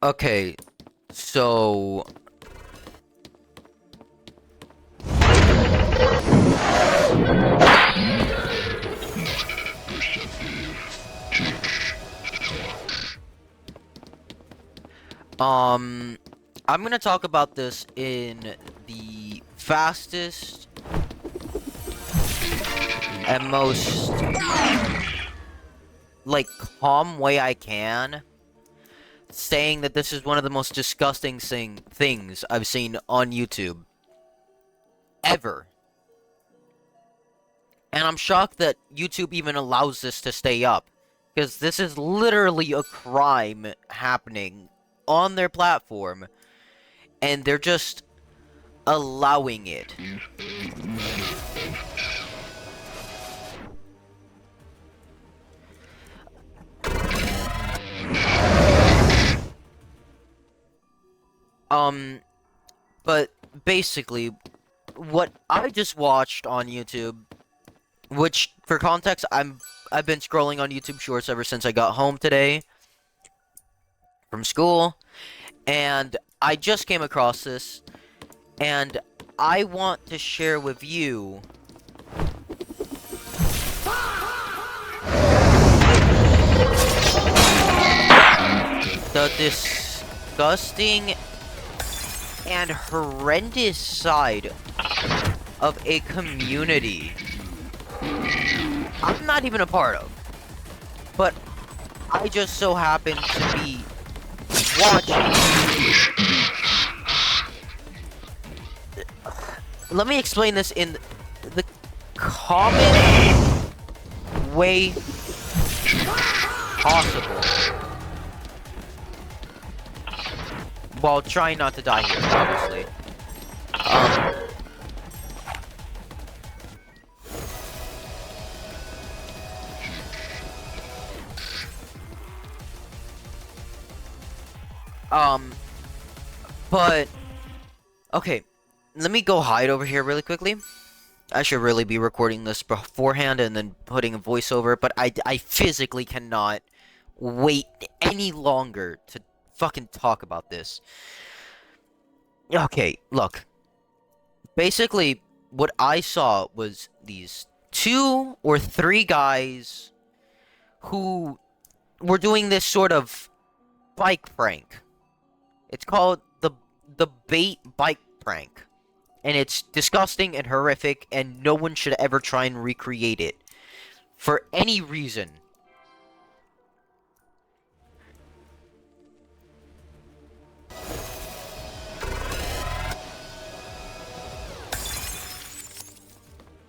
Okay, so I'm gonna talk about this in the fastest and most like calm way I can, saying that this is one of the most disgusting things I've seen on YouTube ever. And I'm shocked that YouTube even allows this to stay up, because this is literally a crime happening on their platform, and they're just allowing it. But basically, what I just watched on YouTube, which, for context, I've been scrolling on YouTube Shorts ever since I got home today from school, and I just came across this, and I want to share with you the disgusting and horrendous side of a community I'm not even a part of, but I just so happen to be watching. Let me explain this in the common way possible, while trying not to die here, obviously. But okay, let me go hide over here really quickly. I should really be recording this beforehand and then putting a voiceover, but I physically cannot wait any longer to fucking talk about this. Okay, look. Basically, what I saw was these 2 or 3 guys who were doing this sort of bike prank. It's called the bait bike prank. And it's disgusting and horrific, and no one should ever try and recreate it for any reason.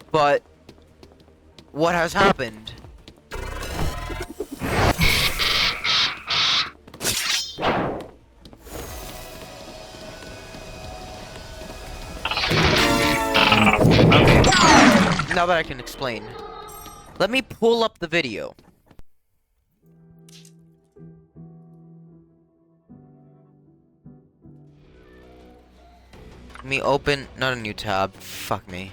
But what has happened now that I can explain, let me pull up the video. Let me open, not a new tab, fuck me.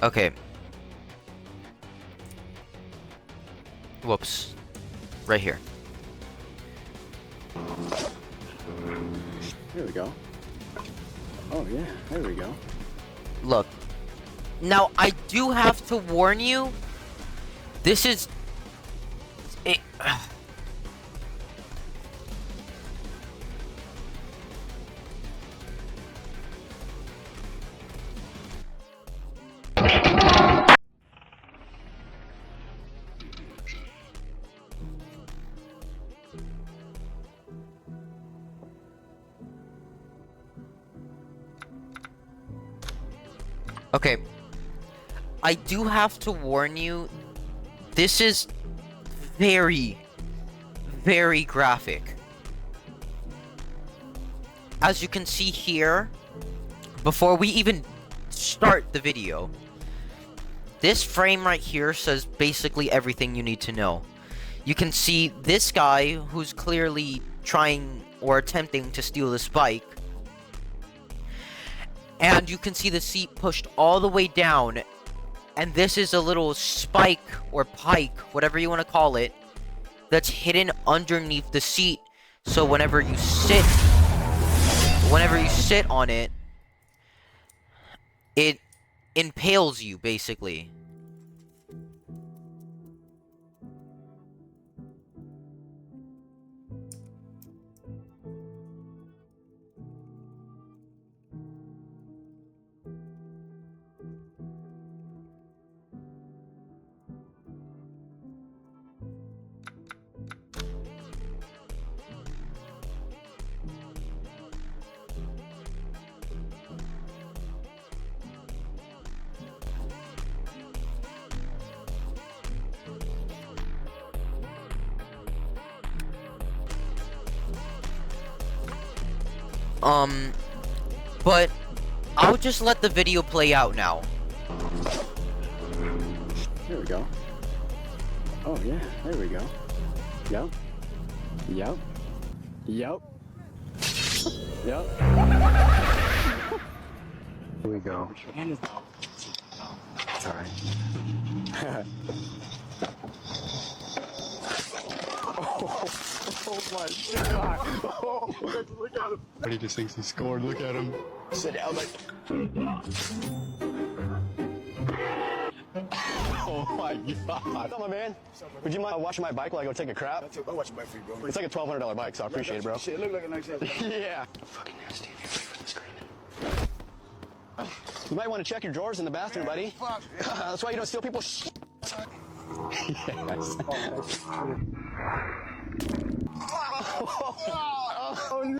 Okay. Whoops. Right here. There we go. Oh yeah, there we go. Look. Now, I do have to warn you, this is... Okay. I do have to warn you, this is very, very graphic. As you can see here, before we even start the video, this frame right here says basically everything you need to know. You can see this guy who's clearly trying or attempting to steal this bike. And you can see the seat pushed all the way down. And this is a little spike or pike, whatever you want to call it, that's hidden underneath the seat. So whenever you sit on it, it impales you, basically. But I'll just let the video play out now. There we go. Oh yeah, there we go. Yep. Yep. Yep. Yep. Here we go. It's alright. Oh my god! Oh, look at him! He just thinks he scored. Look at him. Sit down, like. Oh my god! What's up, my man? Would you mind washing my bike while I go take a crap? I'll watch your bike for you, bro. It's like a $1,200 bike, so I appreciate it, bro. Shit, look like a nice ass. Yeah. Fucking nasty. You might want to check your drawers in the bathroom, buddy. Fuck. That's why you don't steal people's shit. Yes. Oh, no.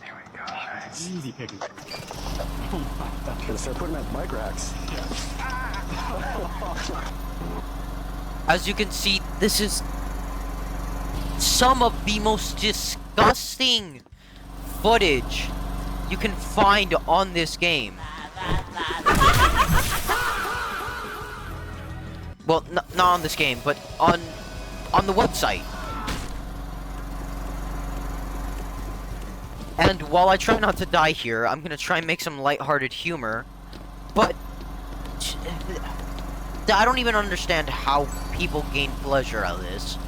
There we go. Nice. Easy picking. Oh my God. Gonna start putting them at bike racks. As you can see, this is some of the most disgusting footage you can find on this game. Well, not on this game, but on the website. And while I try not to die here, I'm gonna try and make some lighthearted humor. But I don't even understand how people gain pleasure out of this.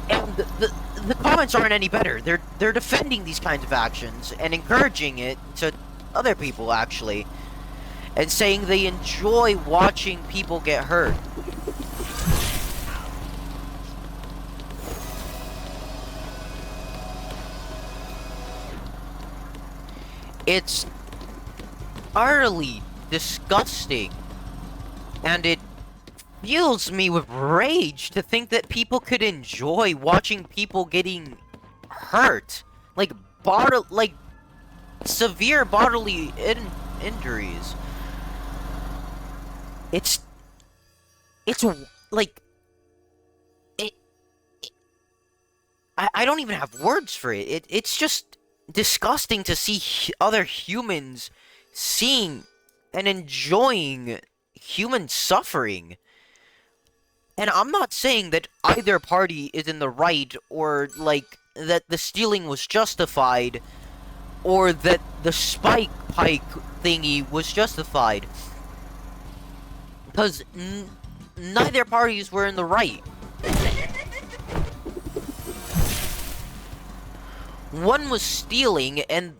And the comments aren't any better. They're defending these kinds of actions and encouraging it to other people, actually, and saying they enjoy watching people get hurt. It's utterly disgusting, and it fills me with rage to think that people could enjoy watching people getting hurt, like severe bodily injuries. It's like I don't even have words for it. It's just disgusting to see other humans seeing and enjoying human suffering. And I'm not saying that either party is in the right, or like that the stealing was justified, or that the spike pike thingy was justified, because neither parties were in the right. One was stealing, and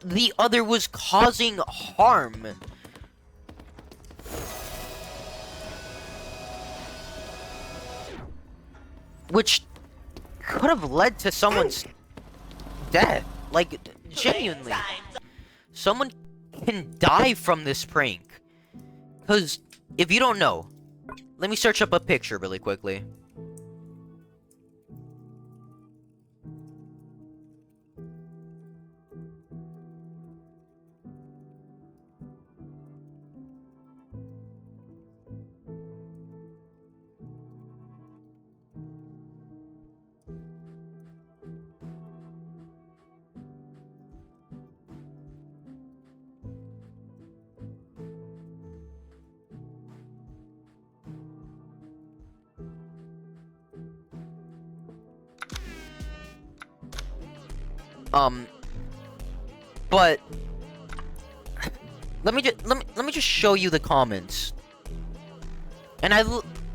the other was causing harm. Which could have led to someone's death. Like, genuinely. Someone can die from this prank. Because, if you don't know, let me search up a picture really quickly. But let me just show you the comments. And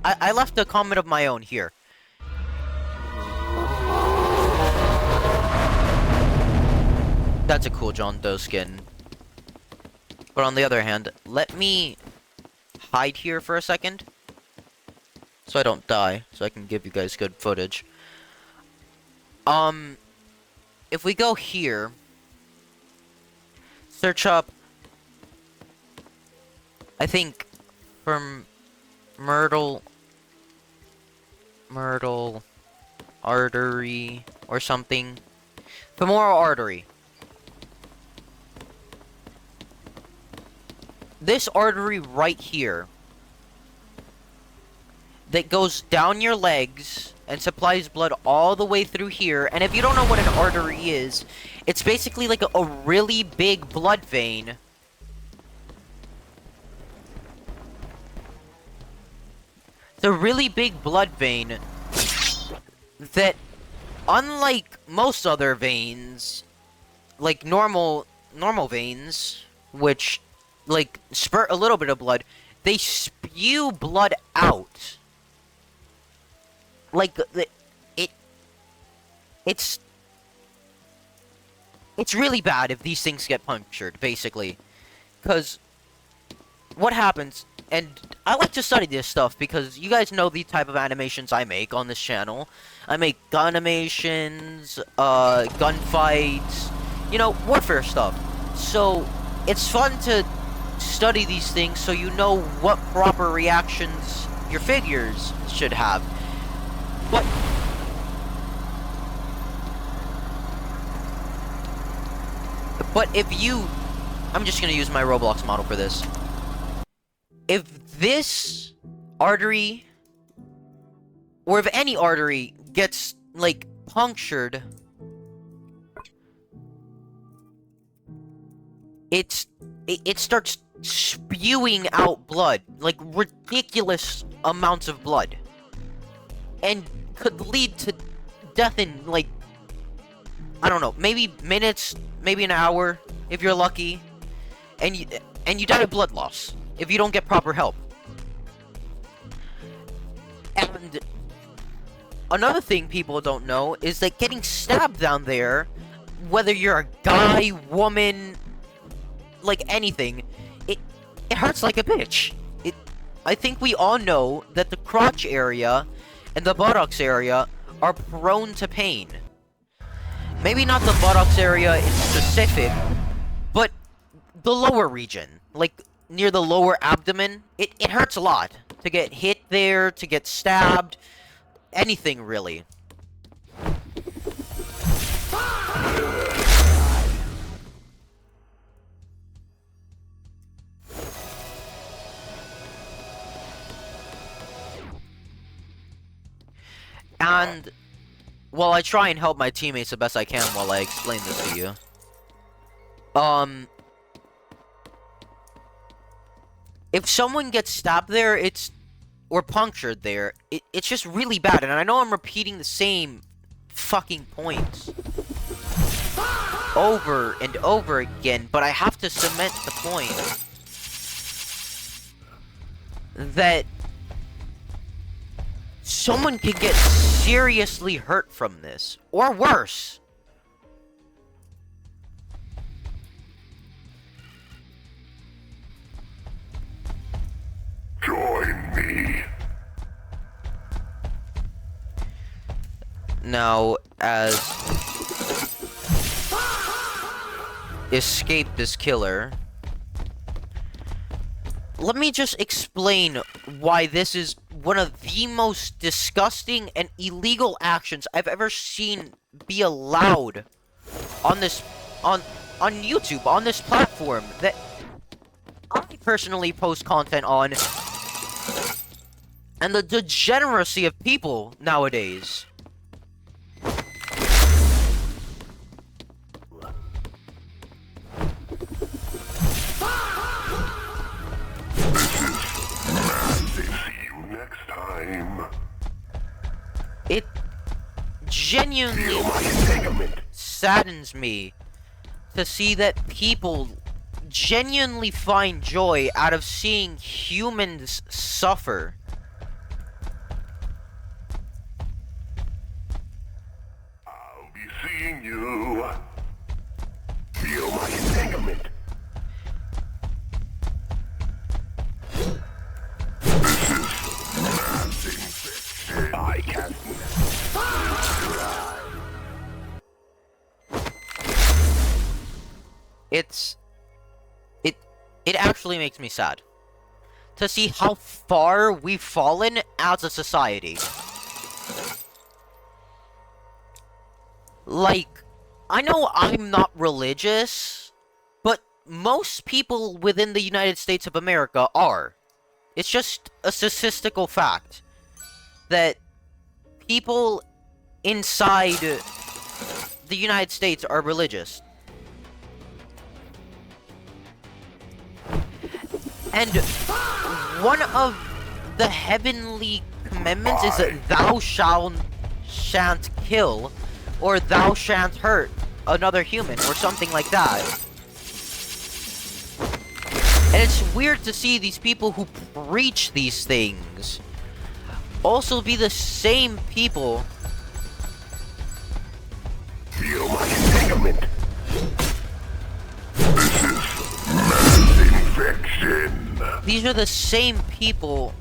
I left a comment of my own here. That's a cool John Doe skin. But on the other hand, let me hide here for a second. So I don't die. So I can give you guys good footage. If we go here, search up, I think, from Myrtle Artery or something. Femoral artery. This artery right here that goes down your legs and supplies blood all the way through here. And if you don't know what an artery is, it's basically like a really big blood vein. It's a really big blood vein that, unlike most other veins, like normal veins, which like spurt a little bit of blood, they spew blood out. Like it's really bad if these things get punctured, basically. Because what happens, and I like to study this stuff because you guys know the type of animations I make on this channel. I make gun animations, gunfights, you know, warfare stuff. So it's fun to study these things so you know what proper reactions your figures should have. But if you... I'm just gonna use my Roblox model for this. If this artery, or if any artery gets, like, punctured, it starts spewing out blood. Like, ridiculous amounts of blood. And could lead to death in, like, I don't know, maybe minutes, maybe an hour, if you're lucky. And you die of blood loss if you don't get proper help. And another thing people don't know is that getting stabbed down there, whether you're a guy, woman, like anything, it hurts like a bitch. I think we all know that the crotch area and the buttocks area are prone to pain. Maybe not the buttocks area in specific, but the lower region, like near the lower abdomen, it hurts a lot to get hit there, to get stabbed, anything really. And, well, I try and help my teammates the best I can while I explain this to you. If someone gets stabbed there, or punctured there, it's just really bad. And I know I'm repeating the same fucking points over and over again, but I have to cement the point that someone could get seriously hurt from this, or worse. Join me. Now, as escape this killer, let me just explain why this is one of the most disgusting and illegal actions I've ever seen be allowed on this on YouTube, on this platform that I personally post content on, and the degeneracy of people nowadays. It genuinely saddens me to see that people genuinely find joy out of seeing humans suffer. be seeing you. Feel my entanglement. This is mass infection. I can't. It actually makes me sad to see how far we've fallen as a society. Like, I know I'm not religious, but most people within the United States of America are. It's just a statistical fact that people inside the United States are religious. And one of the heavenly commandments is that thou shan't kill, or thou shan't hurt another human, or something like that. And it's weird to see these people who preach these things also be the same people. Feel my entanglement. This is mass infection. These are the same people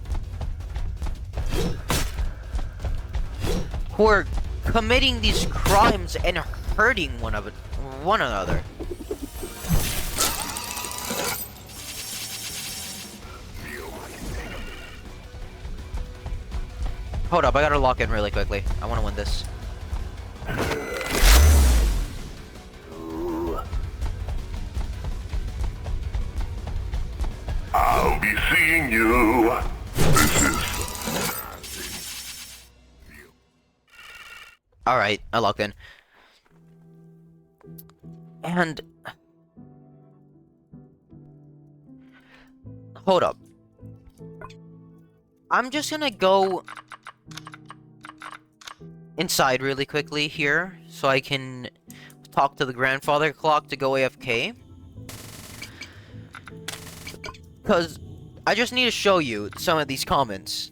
who are committing these crimes and hurting one another. Hold up, I gotta lock in really quickly. I wanna win this. I'll be seeing you. This is... Alright, I locked in. And... hold up. I'm just gonna go inside really quickly here, so I can talk to the grandfather clock to go AFK. Because I just need to show you some of these comments.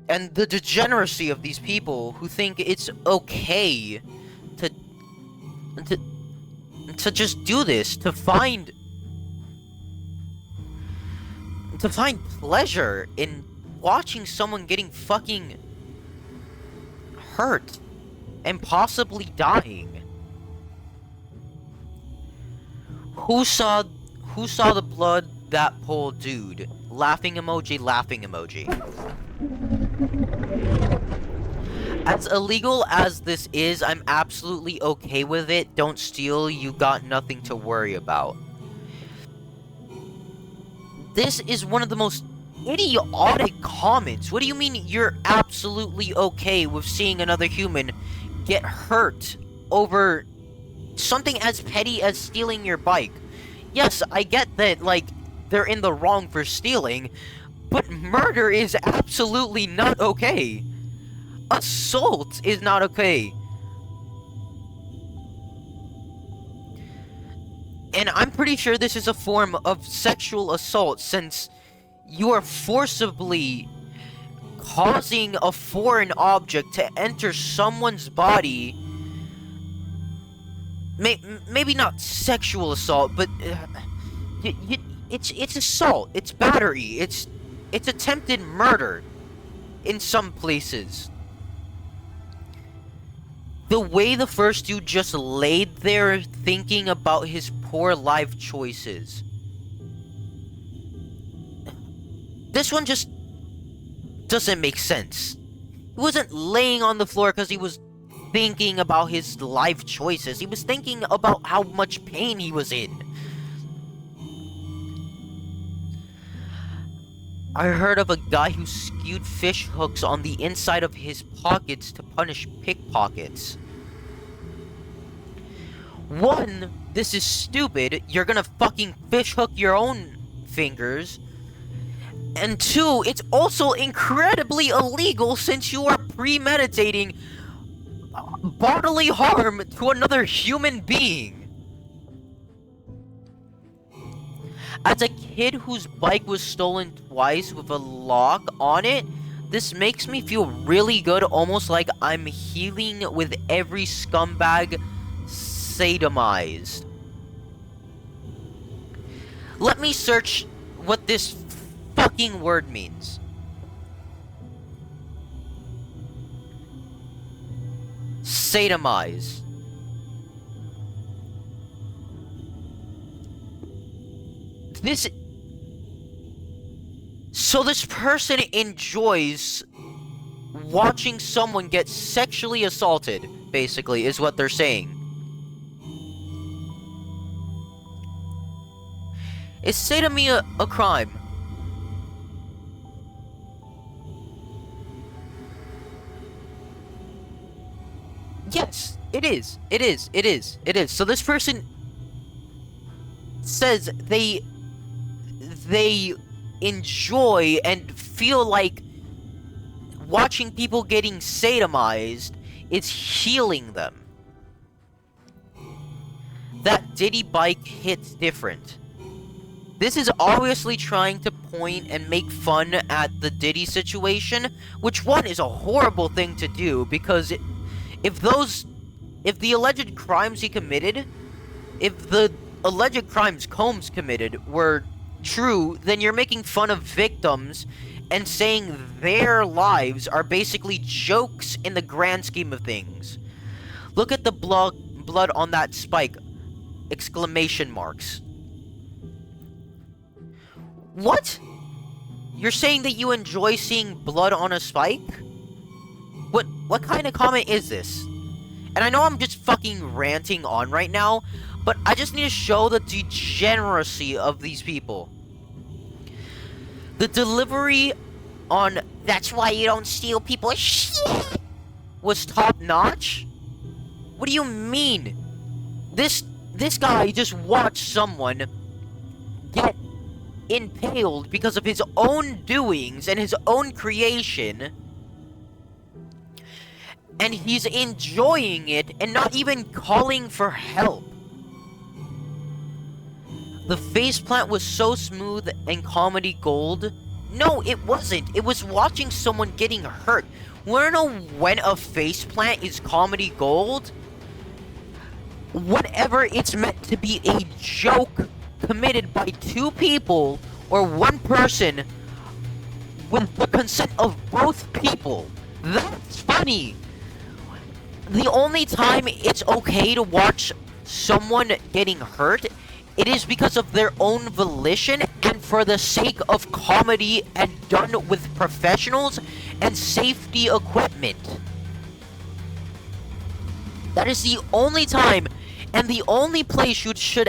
And the degeneracy of these people who think it's okay to just do this, to find pleasure in watching someone getting fucking hurt and possibly dying. Who saw the blood? That poor dude. Laughing emoji, laughing emoji. As illegal as this is, I'm absolutely okay with it. Don't steal, you got nothing to worry about. This is one of the most idiotic comments. What do you mean you're absolutely okay with seeing another human get hurt over something as petty as stealing your bike? Yes, I get that, like, they're in the wrong for stealing, but murder is absolutely not okay. Assault is not okay. And I'm pretty sure this is a form of sexual assault, since you are forcibly causing a foreign object to enter someone's body. Maybe not sexual assault, but it's assault. It's battery. It's attempted murder in some places. The way the first dude just laid there thinking about his poor life choices. This one just doesn't make sense. He wasn't laying on the floor because he was thinking about his life choices. He was thinking about how much pain he was in. I heard of a guy who skewed fish hooks on the inside of his pockets to punish pickpockets. One, this is stupid. You're gonna fucking fish hook your own fingers. And two, it's also incredibly illegal since you are premeditating bodily harm to another human being. As a kid whose bike was stolen twice with a lock on it, This makes me feel really good, almost like I'm healing with every scumbag sodomized. Let me search what this fucking word means. Sodomize. So this person enjoys watching someone get sexually assaulted, basically, is what they're saying. Is sodomy a crime? Yes, it is. It is. It is. It is. So this person says they enjoy and feel like watching people getting sodomized is healing them. That Diddy bike hits different. This is obviously trying to point and make fun at the Diddy situation, which one is a horrible thing to do, because if the alleged crimes he committed, if the alleged crimes Combs committed were true, then you're making fun of victims and saying their lives are basically jokes in the grand scheme of things. Look at the blood on that spike! Exclamation marks. What? You're saying that you enjoy seeing blood on a spike? What kind of comment is this? And I know I'm just fucking ranting on right now, but I just need to show the degeneracy of these people. The delivery on "that's why you don't steal people's shit" was top notch. What do you mean? This guy just watched someone get impaled because of his own doings and his own creation, and he's enjoying it and not even calling for help. The faceplant was so smooth and comedy gold. No, it wasn't. It was watching someone getting hurt. Wanna know when a faceplant is comedy gold? Whenever it's meant to be a joke committed by two people or one person with the consent of both people. That's funny. The only time it's okay to watch someone getting hurt, it is because of their own volition and for the sake of comedy and done with professionals and safety equipment. That is the only time and the only place you should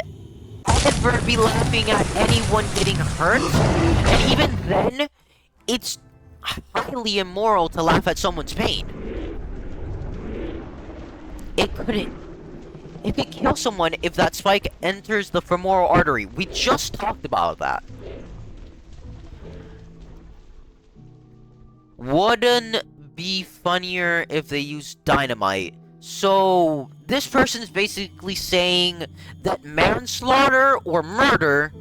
ever be laughing at anyone getting hurt. And even then, it's highly immoral to laugh at someone's pain. It could kill someone if that spike enters the femoral artery. We just talked about that. Wouldn't be funnier if they used dynamite. So, this person's basically saying that manslaughter or murder,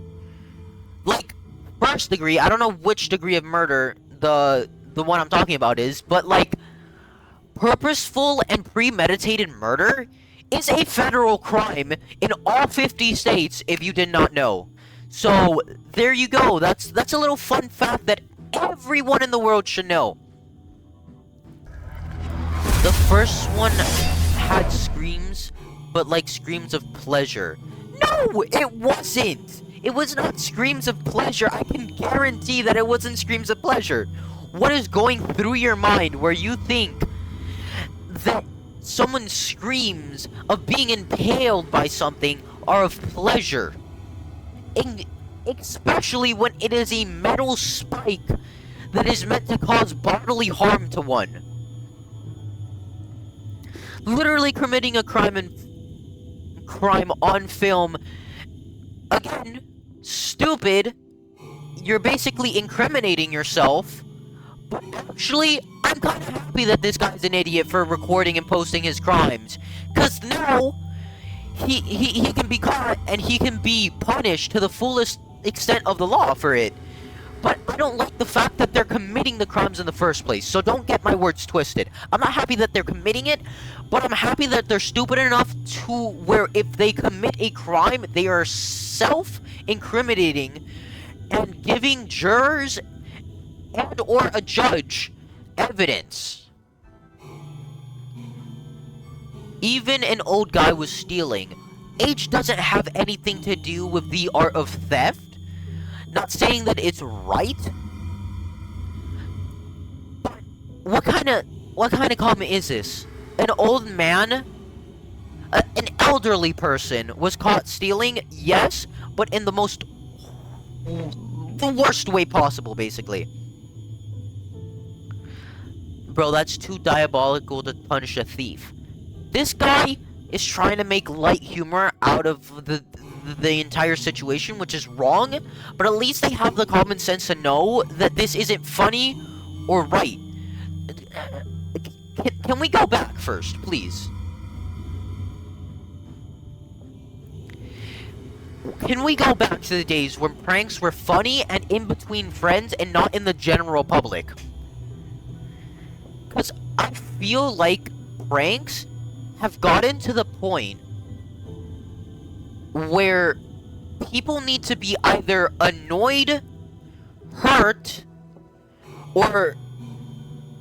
like, first degree, I don't know which degree of murder the one I'm talking about is, but, like, purposeful and premeditated murder is a federal crime in all 50 states, if you did not know. So, there you go. That's a little fun fact that everyone in the world should know. The first one had screams, but like screams of pleasure. No, it wasn't! It was not screams of pleasure. I can guarantee that it wasn't screams of pleasure. What is going through your mind where you think that someone's screams of being impaled by something are of pleasure? Especially when it is a metal spike that is meant to cause bodily harm to one. Literally committing a crime on film. Again, stupid. You're basically incriminating yourself. But actually, I'm kind of happy that this guy's an idiot for recording and posting his crimes. Because now, he can be caught and he can be punished to the fullest extent of the law for it. But I don't like the fact that they're committing the crimes in the first place, so don't get my words twisted. I'm not happy that they're committing it, but I'm happy that they're stupid enough to where if they commit a crime, they are self-incriminating and giving jurors and or a judge evidence. Even an old guy was stealing. Age doesn't have anything to do with the art of theft. Not saying that it's right. But what kind of comment is this? An old man, an elderly person was caught stealing, yes, but in the worst way possible, basically. Bro, that's too diabolical to punish a thief. This guy is trying to make light humor out of the entire situation, which is wrong, but at least they have the common sense to know that this isn't funny or right. Can we go back first, please? Can we go back to the days when pranks were funny and in between friends and not in the general public? Because I feel like pranks have gotten to the point where people need to be either annoyed, hurt, or,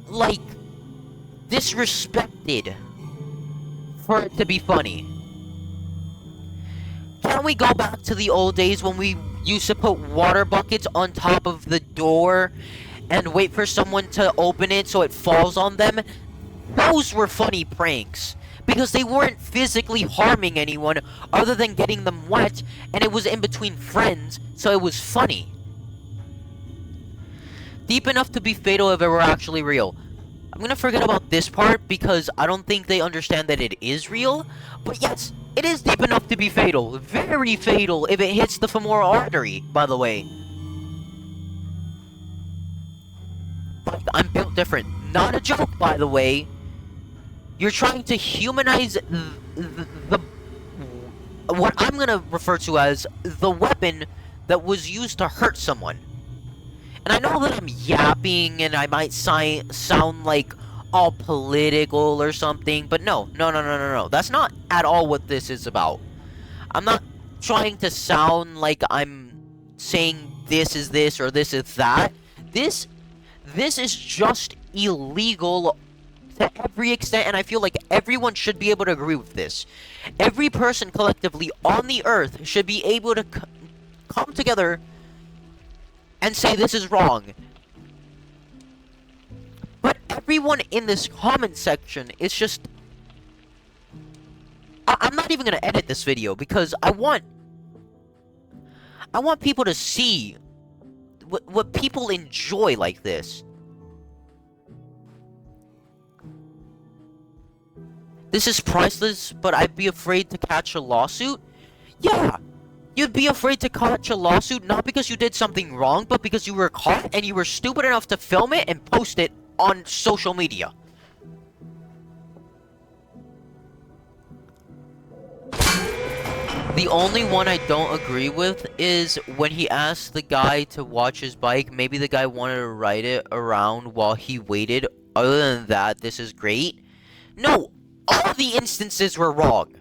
like, disrespected for it to be funny. Can we go back to the old days when we used to put water buckets on top of the door and wait for someone to open it so it falls on them? Those were funny pranks. Because they weren't physically harming anyone other than getting them wet, and it was in between friends, so it was funny. Deep enough to be fatal if it were actually real. I'm gonna forget about this part because I don't think they understand that it is real, but yes, it is deep enough to be fatal. Very fatal if it hits the femoral artery, by the way. But I'm built different. Not a joke, by the way. You're trying to humanize the what I'm gonna refer to as the weapon that was used to hurt someone. And I know that I'm yapping and I might sound like all political or something, but no. That's not at all what this is about. I'm not trying to sound like I'm saying this is this or this is that. This is just illegal to every extent, and I feel like everyone should be able to agree with this. Every person collectively on the earth should be able to come together and say this is wrong. But everyone in this comment section is just... I'm not even going to edit this video because I want people to see what people enjoy like this. This is priceless, but I'd be afraid to catch a lawsuit? Yeah! You'd be afraid to catch a lawsuit not because you did something wrong, but because you were caught and you were stupid enough to film it and post it on social media. The only one I don't agree with is when he asked the guy to watch his bike. Maybe the guy wanted to ride it around while he waited. Other than that, this is great. No! All the instances were wrong.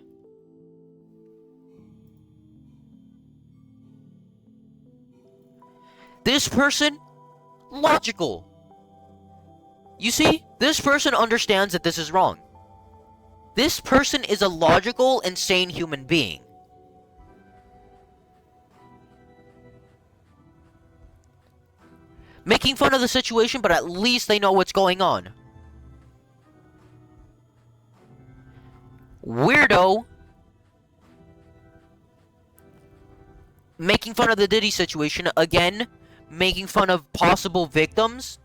This person, logical. You see, this person understands that this is wrong. This person is a logical and sane human being. Making fun of the situation, but at least they know what's going on. Weirdo. Making fun of the Diddy situation. Again, making fun of possible victims.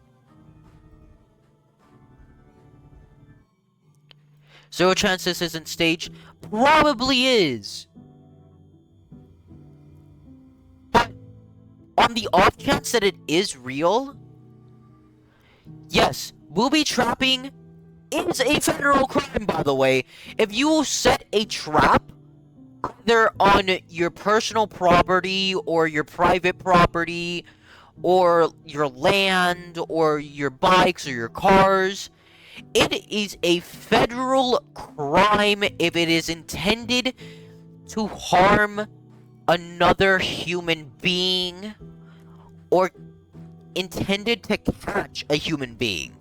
Zero chance this isn't staged. Probably is. But on the off chance that it is real, yes, booby trapping is a federal crime, by the way. If you set a trap either on your personal property or your private property or your land, or your bikes, or your cars. It is a federal crime if it is intended to harm another human being or intended to catch a human being.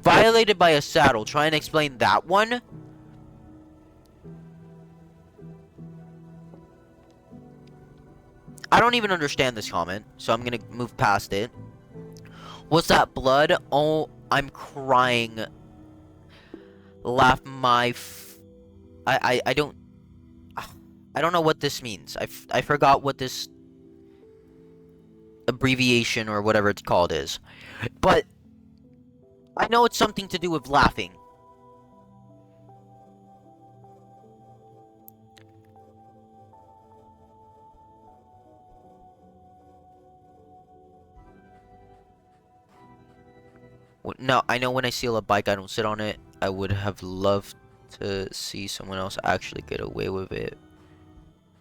Violated by a saddle. Try and explain that one. I don't even understand this comment, so I'm gonna move past it. What's that blood? Oh, I'm crying. Laugh my I don't know what this means. I forgot what this abbreviation or whatever it's called is. But I know it's something to do with laughing. No, I know when I steal a bike, I don't sit on it. I would have loved to see someone else actually get away with it.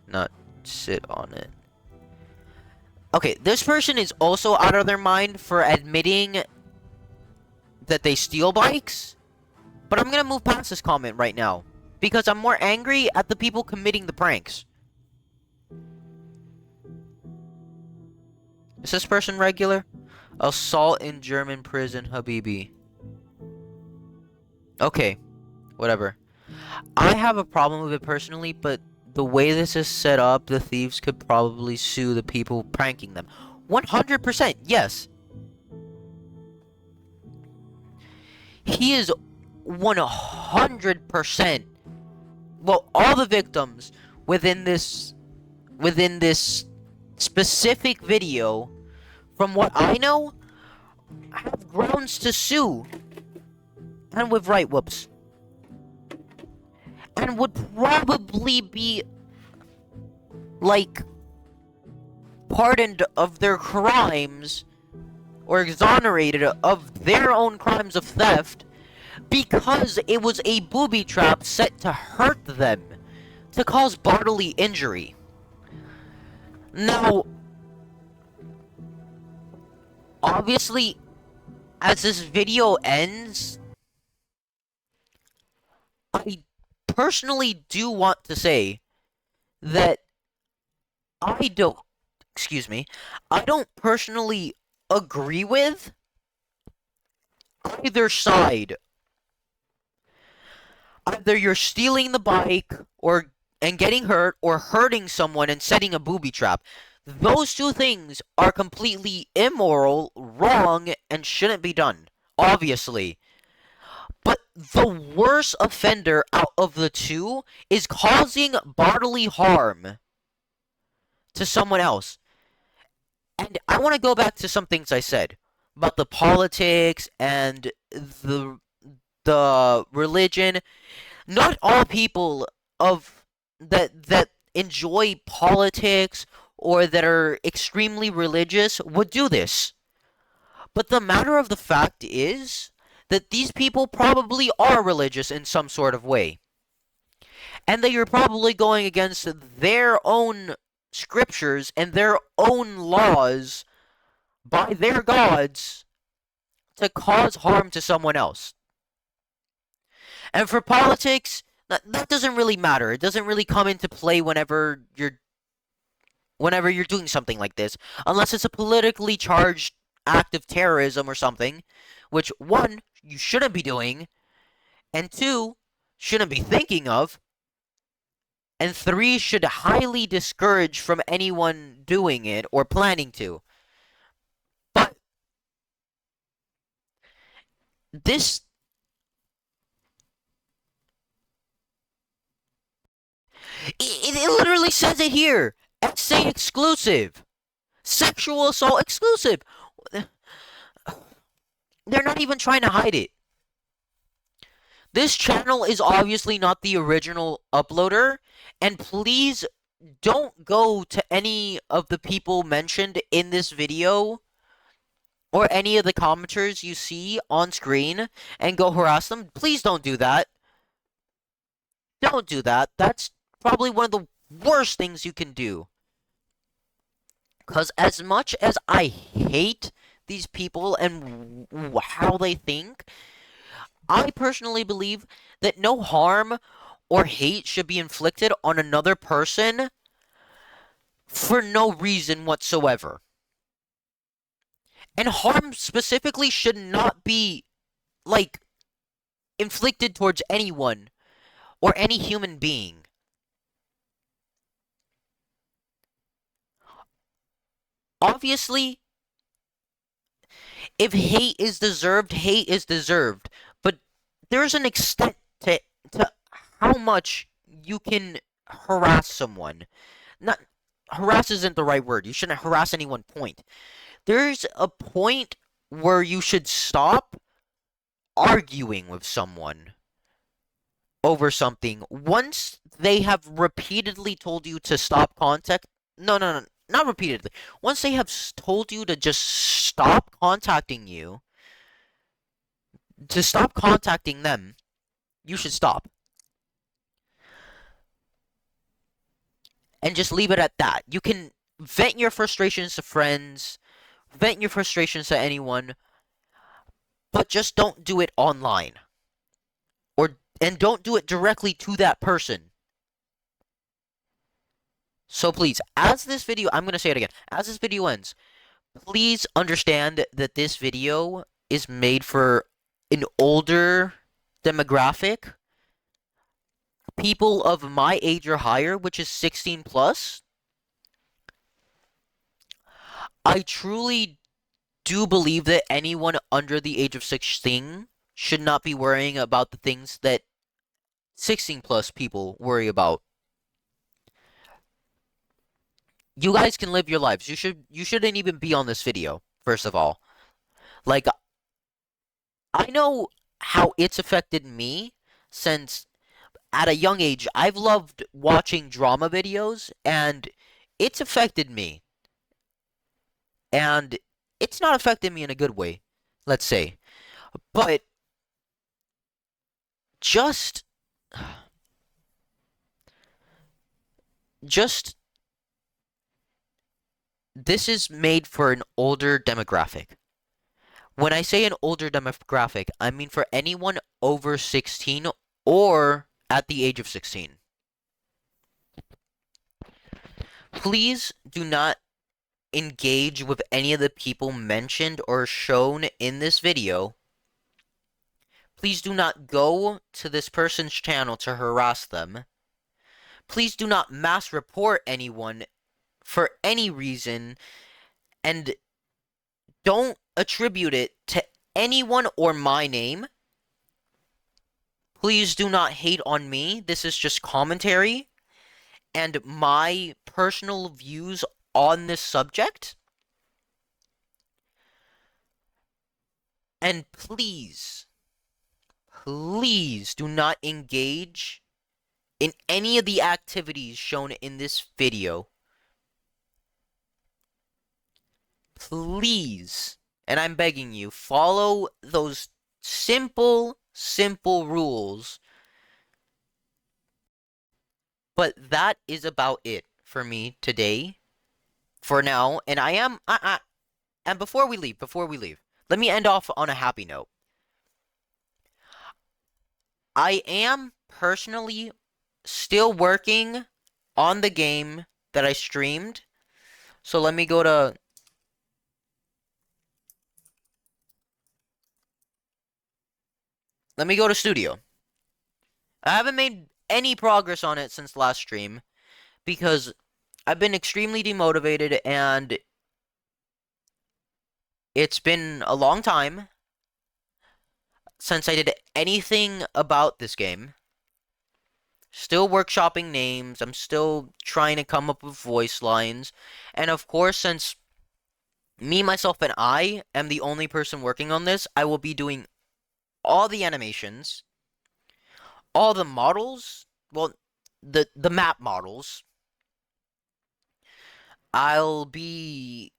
Not sit on it. Okay, this person is also out of their mind for admitting that they steal bikes. But I'm gonna move past this comment right now, because I'm more angry at the people committing the pranks. Is this person regular? Assault in German prison, Habibi. Okay, whatever. I have a problem with it personally, but the way this is set up, the thieves could probably sue the people pranking them. 100%, yes. He is 100%. Well, all the victims within this specific video, from what I know, have grounds to sue. And with right whoops. And would probably be, like, pardoned of their crimes, or exonerated of their own crimes of theft, because it was a booby trap set to hurt them, to cause bodily injury. Now, obviously, as this video ends, I personally do want to say that I don't personally agree with either side. Either you're stealing the bike and getting hurt, or hurting someone and setting a booby trap. Those two things are completely immoral, wrong, and shouldn't be done, obviously. But the worst offender out of the two is causing bodily harm to someone else. And I want to go back to some things I said about the politics and the religion. Not all people that enjoy politics or that are extremely religious would do this. But the matter of the fact is that these people probably are religious in some sort of way. And they are probably going against their own scriptures and their own laws by their gods to cause harm to someone else. And for politics, that doesn't really matter. It doesn't really come into play whenever you're doing something like this, unless it's a politically charged act of terrorism or something, which, one, you shouldn't be doing, and two, shouldn't be thinking of, and three, should highly discourage from anyone doing it or planning to. But this it literally says it here. Essay exclusive. Sexual assault exclusive. They're not even trying to hide it. This channel is obviously not the original uploader, and please don't go to any of the people mentioned in this video or any of the commenters you see on screen and go harass them. Please don't do that. Don't do that. That's probably one of the worst things you can do. Because as much as I hate these people and how they think, I personally believe that no harm or hate should be inflicted on another person for no reason whatsoever. And harm specifically should not be, like, inflicted towards anyone or any human being. Obviously, if hate is deserved, hate is deserved. But there's an extent to how much you can harass someone. Not harass isn't the right word. You shouldn't harass anyone, point. There's a point where you should stop arguing with someone over something once they have repeatedly told you to stop contact. No, not repeatedly. Once they have told you to just stop contacting you, to stop contacting them, you should stop. And just leave it at that. You can vent your frustrations to friends, vent your frustrations to anyone, but just don't do it online. And don't do it directly to that person. So please, as this video, I'm going to say it again, as this video ends, please understand that this video is made for an older demographic, people of my age or higher, which is 16 plus. I truly do believe that anyone under the age of 16 should not be worrying about the things that 16 plus people worry about. You guys can live your lives. You shouldn't even be on this video, first of all. Like, I know how it's affected me since at a young age I've loved watching drama videos and it's affected me. And it's not affected me in a good way, let's say. But just just this is made for an older demographic. When I say an older demographic, I mean for anyone over 16 or at the age of 16. Please do not engage with any of the people mentioned or shown in this video. Please do not go to this person's channel to harass them. Please do not mass report anyone for any reason, and don't attribute it to anyone or my name. Please do not hate on me. This is just commentary and my personal views on this subject. And please, please do not engage in any of the activities shown in this video. Please, and I'm begging you, follow those simple rules. But that is about it for me today, for now. And and before we leave, let me end off on a happy note. I am personally still working on the game that I streamed. So let me go to studio. I haven't made any progress on it since last stream because I've been extremely demotivated and it's been a long time since I did anything about this game. Still workshopping names, I'm still trying to come up with voice lines, and of course, since me, myself, and I am the only person working on this, I will be doing all the animations, all the models, well, the map models, I'll be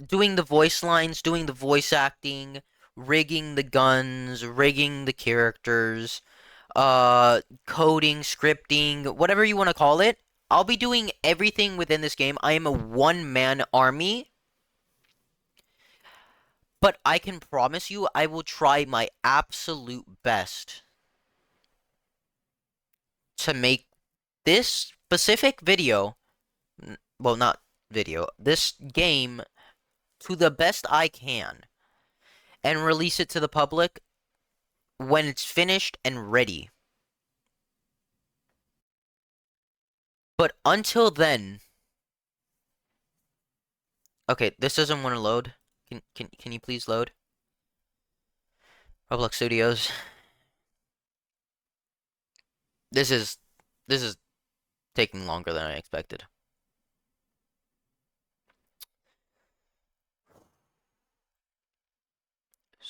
doing the voice lines, doing the voice acting, rigging the guns, rigging the characters, coding, scripting, whatever you want to call it. I'll be doing everything within this game. I am a one-man army, but I can promise you I will try my absolute best to make this specific video, well, not video, this game to the best I can and release it to the public when it's finished and ready. But until then, okay, this doesn't want to load. Can you please load? Roblox Studios. This is this is taking longer than I expected.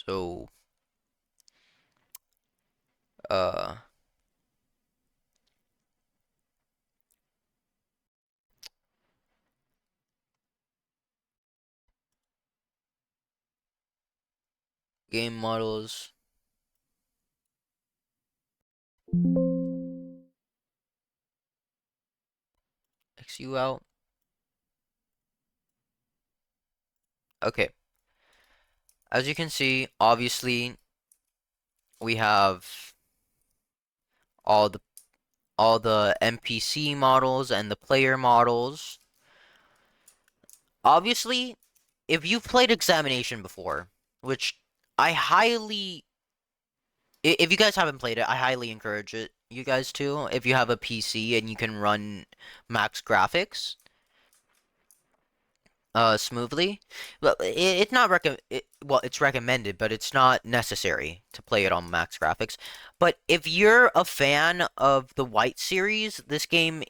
So, uh, game models. XU out. Okay. As you can see, obviously we have all the NPC models and the player models. Obviously, if you've played Examination before, which I highly if you guys haven't played it, I highly encourage it. You guys too, if you have a PC and you can run max graphics smoothly. Well, it's not well, it's recommended, but it's not necessary to play it on max graphics. But if you're a fan of the White series, this game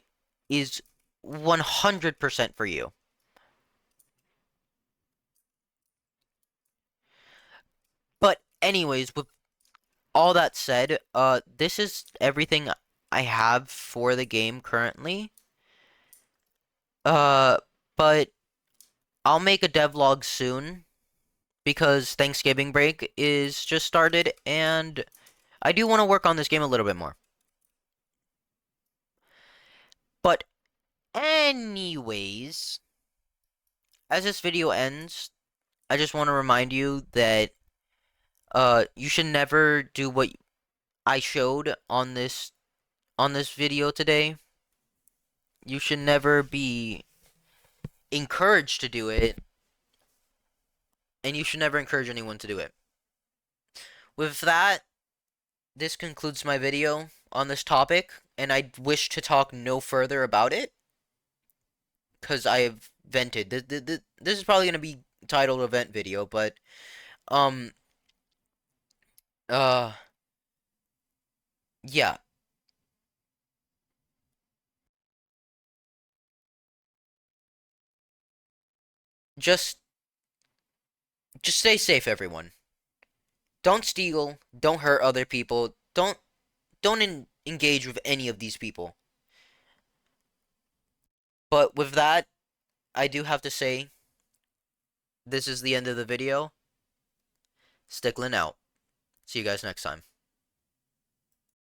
is 100% for you. But anyways, with all that said, this is everything I have for the game currently. Uh, but I'll make a devlog soon because Thanksgiving break is just started and I do want to work on this game a little bit more. But anyways, as this video ends, I just want to remind you that you should never do what I showed on this video today. You should never be encouraged to do it, and you should never encourage anyone to do it. With that, this concludes my video on this topic, and I wish to talk no further about it because I have vented. This is probably gonna be titled event video, but um uh yeah, just stay safe, everyone. Don't steal, don't hurt other people, don't engage with any of these people. But with that, I do have to say this is the end of the video. Sticklin out. See you guys next time.